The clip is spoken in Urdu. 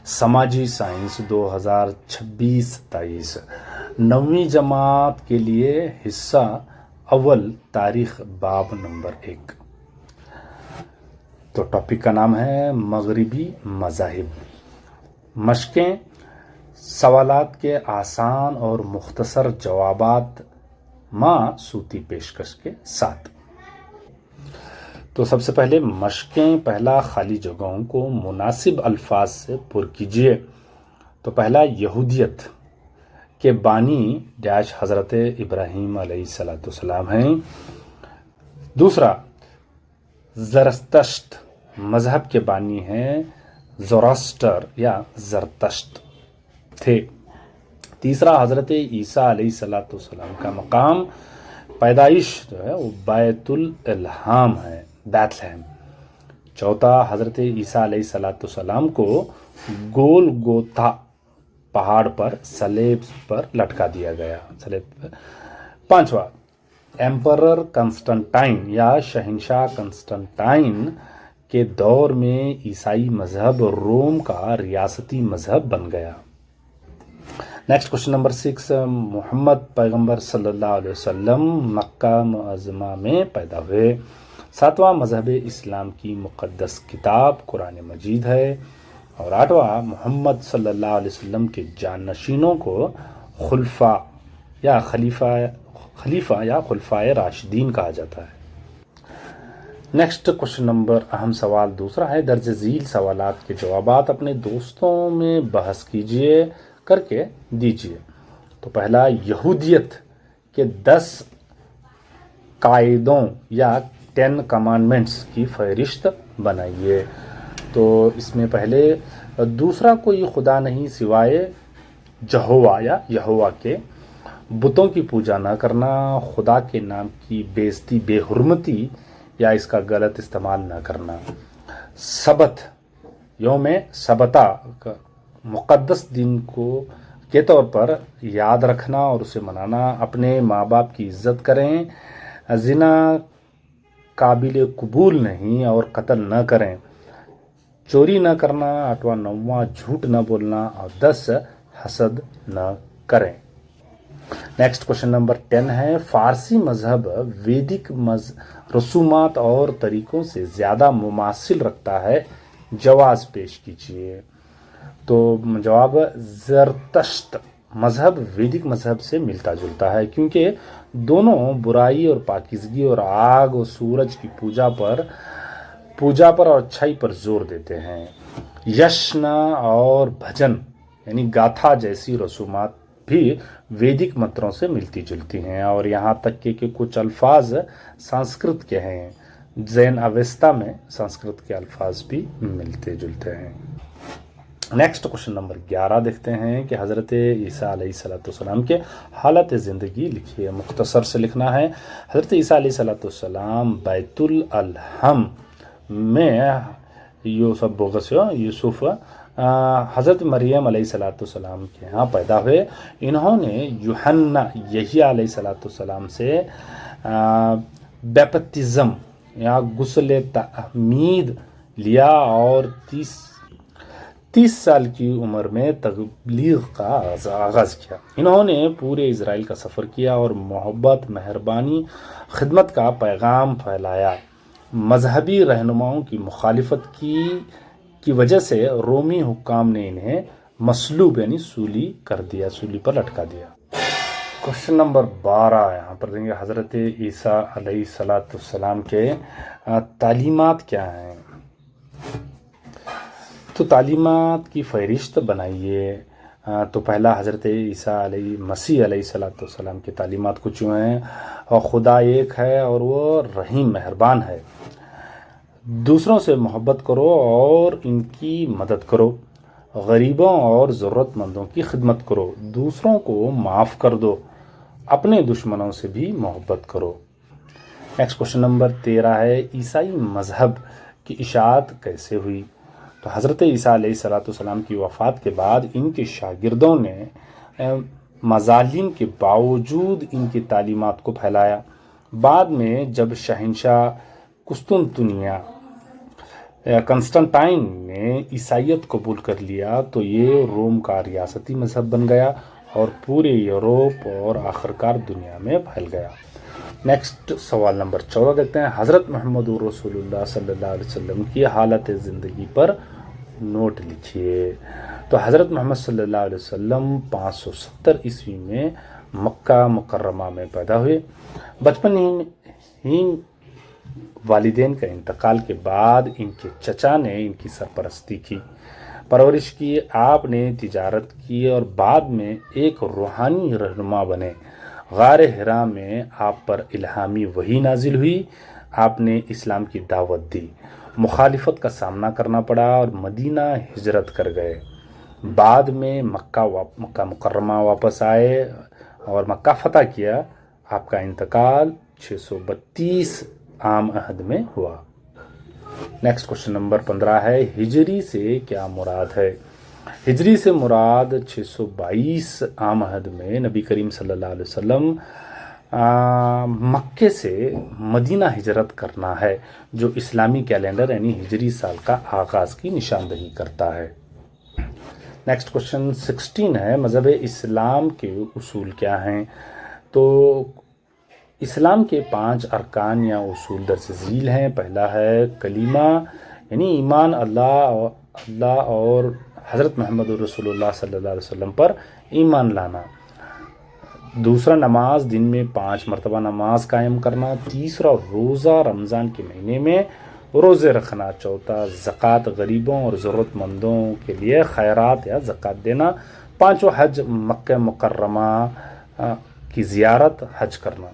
سماجی سائنس 2026-27 9ویں جماعت کے لیے حصہ اول تاریخ باب نمبر 1۔ تو ٹاپک کا نام ہے مغربی مذاہب۔ مشقیں، سوالات کے آسان اور مختصر جوابات مع صوتی پیشکش کے ساتھ۔ تو سب سے پہلے مشقیں، پہلا خالی جگہوں کو مناسب الفاظ سے پر کیجیے۔ تو پہلا یہودیت کے بانی ڈیش حضرت ابراہیم علیہ السلام ہیں۔ دوسرا زرتشت مذہب کے بانی ہیں زوراستر یا زرتشت تھے۔ تیسرا حضرت عیسیٰ علیہ السلام کا مقام پیدائش جو ہے وہ بیت الہام ہے، بیت لحم۔ چوتھا حضرت عیسیٰ علیہ السلام کو گول گوتھا پہاڑ پر صلیب پر لٹکا دیا گیا۔ پانچواں ایمپرر کنسٹنٹائن یا شہنشاہ کنسٹنٹائن کے دور میں عیسائی مذہب روم کا ریاستی مذہب بن گیا۔ نیکسٹ کوشچن نمبر 6، محمد پیغمبر صلی اللہ علیہ وسلم مکہ معظمہ میں پیدا ہوئے۔ ساتواں مذہب اسلام کی مقدس کتاب قرآن مجید ہے۔ اور آٹھواں محمد صلی اللہ علیہ وسلم کے جانشینوں کو خلفاء یا خلفائے راشدین کہا جاتا ہے۔ نیکسٹ کوشچن نمبر اہم سوال دوسرا ہے، درج ذیل سوالات کے جوابات اپنے دوستوں میں بحث کیجیے کر کے دیجیے۔ تو پہلا یہودیت کے 10 قاعدوں یا 10 کمانڈمنٹس کی فہرست بنائیے۔ تو اس میں پہلے دوسرا کوئی خدا نہیں سوائے یہوہ یا یہوہ کے، بتوں کی پوجا نہ کرنا، خدا کے نام کی بے عزتی، بے حرمتی یا اس کا غلط استعمال نہ کرنا، سبت یوم سبتہ مقدس دن کے طور پر یاد رکھنا اور اسے منانا، اپنے ماں باپ کی عزت کریں، زنا قابل قبول نہیں اور قتل نہ کریں، چوری نہ کرنا، 8واں 9واں جھوٹ نہ بولنا اور 10 حسد نہ کریں۔ نیکسٹ کوشچن نمبر 10 ہے، فارسی مذہب ویدک رسومات اور طریقوں سے زیادہ مماثل رکھتا ہے، جواز پیش کیجیے۔ تو جواب زرتشت مذہب ویدک مذہب سے ملتا جلتا ہے کیونکہ دونوں برائی اور پاکیزگی اور آگ اور سورج کی پوجا پر اور اچھائی پر زور دیتے ہیں۔ یشن اور بھجن یعنی گاتھا جیسی رسومات بھی ویدک منتروں سے ملتی جلتی ہیں، اور یہاں تک کہ کچھ الفاظ سنسکرت کے ہیں۔ زین اویستا میں سنسکرت کے الفاظ بھی ملتے جلتے ہیں۔ نیکسٹ کوشچن نمبر 11 دیکھتے ہیں کہ حضرت عیسیٰ علیہ السلام کے حالت زندگی لکھیے۔ مختصر سے لکھنا ہے۔ حضرت عیسیٰ علیہ السلام بیت الہم میں یوسف حضرت مریم علیہ السلام کے ہاں پیدا ہوئے۔ انہوں نے یوحنا یحییٰ علیہ السلام سے بیپتزم یا غسل تعمید لیا اور 30 سال کی عمر میں تبلیغ کا آغاز کیا۔ انہوں نے پورے اسرائیل کا سفر کیا اور محبت، مہربانی، خدمت کا پیغام پھیلایا۔ مذہبی رہنماؤں کی مخالفت کی وجہ سے رومی حکام نے انہیں مصلوب یعنی سولی کر دیا، سولی پر لٹکا دیا۔ کوشچن نمبر 12 یہاں پر دیں گے، حضرت عیسیٰ علیہ السلام کے تعلیمات کیا ہیں؟ تو تعلیمات کی فہرست بنائیے۔ تو پہلا حضرت عیسیٰ مسیح علیہ السلام کی تعلیمات کچھ یوں ہیں، اور خدا ایک ہے اور وہ رحیم مہربان ہے۔ دوسروں سے محبت کرو اور ان کی مدد کرو، غریبوں اور ضرورت مندوں کی خدمت کرو، دوسروں کو معاف کر دو، اپنے دشمنوں سے بھی محبت کرو۔ نیکسٹ کوشچن نمبر 13 ہے، عیسائی مذہب کی اشاعت کیسے ہوئی؟ تو حضرت عیسیٰ علیہ السلام کی وفات کے بعد ان کے شاگردوں نے مظالم کے باوجود ان کی تعلیمات کو پھیلایا۔ بعد میں جب شہنشاہ قسطنطنیہ کنسٹنٹائن نے عیسائیت قبول کر لیا تو یہ روم کا ریاستی مذہب بن گیا اور پورے یوروپ اور آخرکار دنیا میں پھیل گیا۔ نیکسٹ سوال نمبر 14 دیکھتے ہیں۔ حضرت محمد رسول اللہ صلی اللہ علیہ وسلم کی حالت زندگی پر نوٹ لکھیے۔ تو حضرت محمد صلی اللہ علیہ وسلم 570 عیسوی میں مکہ مکرمہ میں پیدا ہوئے۔ بچپن ہی والدین کا انتقال کے بعد ان کے چچا نے ان کی سرپرستی کی، پرورش کی۔ آپ نے تجارت کی اور بعد میں ایک روحانی رہنما بنے۔ غار حرا میں آپ پر الہامی وحی نازل ہوئی، آپ نے اسلام کی دعوت دی، مخالفت کا سامنا کرنا پڑا اور مدینہ ہجرت کر گئے۔ بعد میں مکہ مکرمہ واپس آئے اور مکہ فتح کیا۔ آپ کا انتقال 632 عام عہد میں ہوا۔ نیکسٹ کوشچن نمبر 15 ہے، ہجری سے کیا مراد ہے؟ ہجری سے مراد 622 عام عہد میں نبی کریم صلی اللہ علیہ وسلم مکے سے مدینہ ہجرت کرنا ہے، جو اسلامی کیلنڈر یعنی ہجری سال کا آغاز کی نشاندہی کرتا ہے۔ نیکسٹ کوشچن 16 ہے، مذہب اسلام کے اصول کیا ہیں؟ تو اسلام کے 5 ارکان یا اصول درج ذیل ہیں۔ پہلا ہے کلمہ یعنی ایمان اللہ اور حضرت محمد رسول اللہ صلی اللہ علیہ وسلم پر ایمان لانا۔ دوسرا نماز، دن میں 5 مرتبہ نماز قائم کرنا۔ تیسرا روزہ، رمضان کے مہینے میں روزے رکھنا۔ چوتھا زکوٰۃ، غریبوں اور ضرورت مندوں کے لیے خیرات یا زکوٰۃ دینا۔ پانچواں حج، مکہ مکرمہ کی زیارت، حج کرنا۔